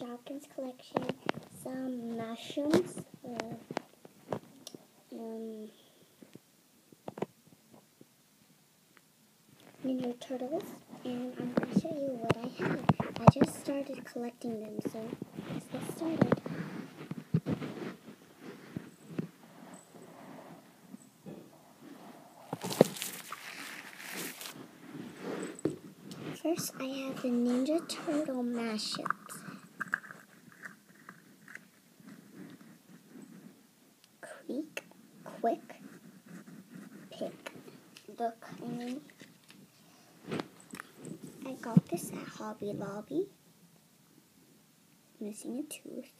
Shopkins collection, some mushrooms, Ninja Turtles, and I'm going to show you what I have. I just started collecting them, so let's get started. First, I have the Ninja Turtle mashups. Quick, pick, look, I got this at Hobby Lobby. Missing a tooth.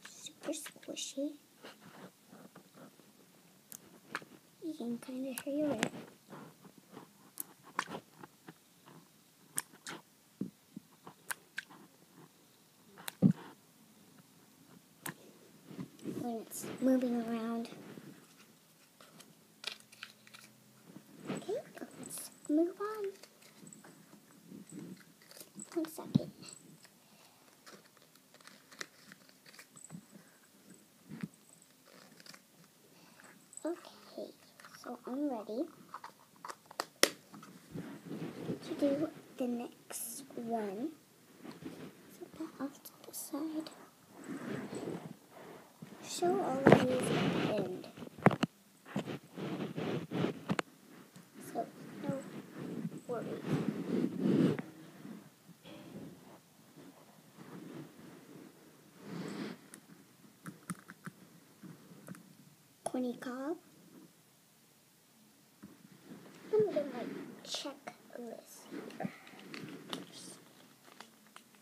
Super squishy. You can kind of hear it. When it's moving around. Okay, let's move on. 1 second. Okay, so I'm ready to do the next one. Set that off to the side. Show all of these at the end. So, no worries. Corny Cob. I'm going to do my checklist here.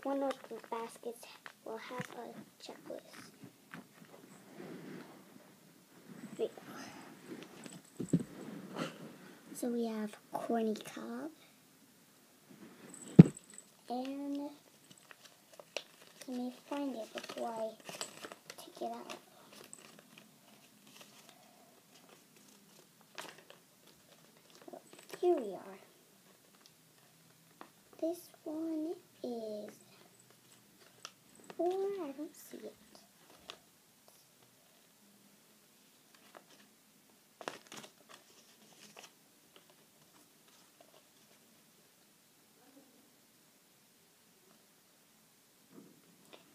One of the baskets will have a checklist. So we have Corny Cob, and let me find it before I take it out. Here we are. This one is 4, I don't see it.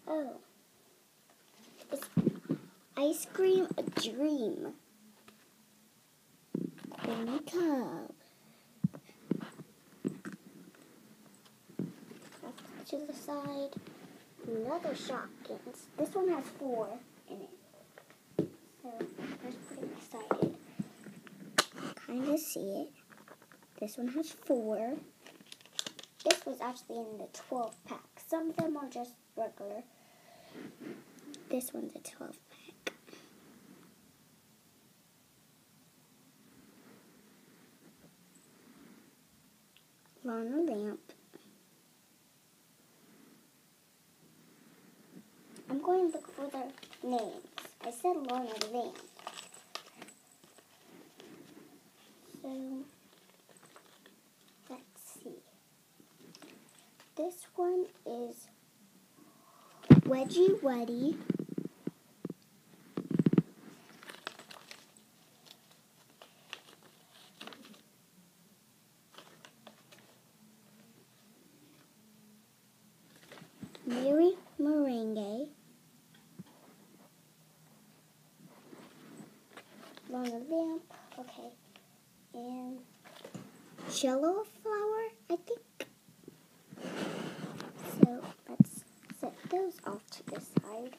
Oh, it's Ice Cream a Dream. Corny Cob. To the side, another Shopkins. This one has 4 in it. So let's put it excited. Kind of see it. This one has 4. This was actually in the 12 pack. Some of them are just regular. This one's a 12 pack. Lana Lamp. I'm going to look for their names. I said Lana Lamp. So, let's see. This one is Wedgie Weddy. Mary Meringue. Lana Lamp. Okay. And Jello Flower, I think. So let's set those off to the side.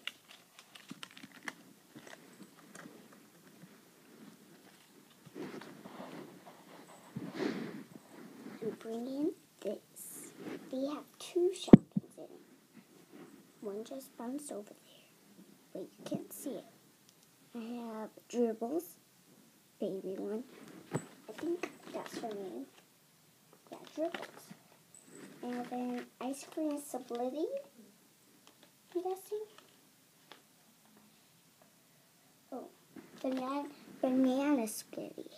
And bring in this. We have 2 Shopkins in it. One just bounced over there, but you can't see it. I have Dribbles, baby one. I think that's her name. Yeah, Dribbles. And then Ice Cream Splitty. I'm guessing. Oh, banana Splitty.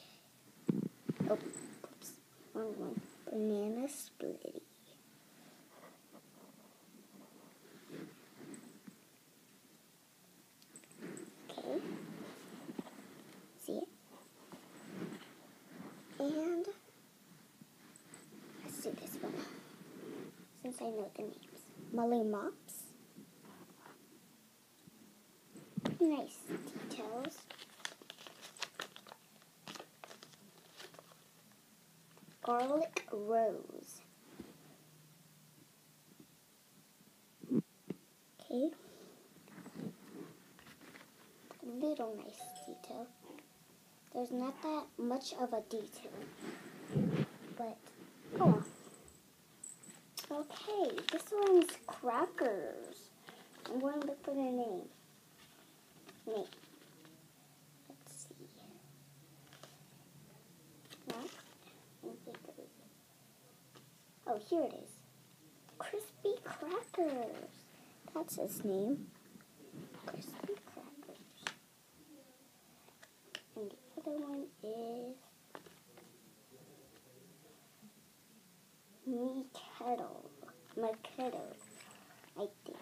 Oh, oops, wrong one. Banana Splitty. since I know the names. Molly Mops. Nice details. Garlic Rose. Okay. Little nice detail. There's not that much of a detail. But, oh. Okay, this one's Crackers. I'm going to look for their name. Let's see. Oh, here it is. Crispy Crackers. That's his name. Crispy Crackers. And the other one is Miketto, I think.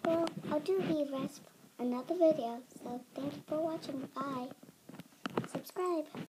Well, I'll do the rest another video. So thank you for watching. Bye. Subscribe.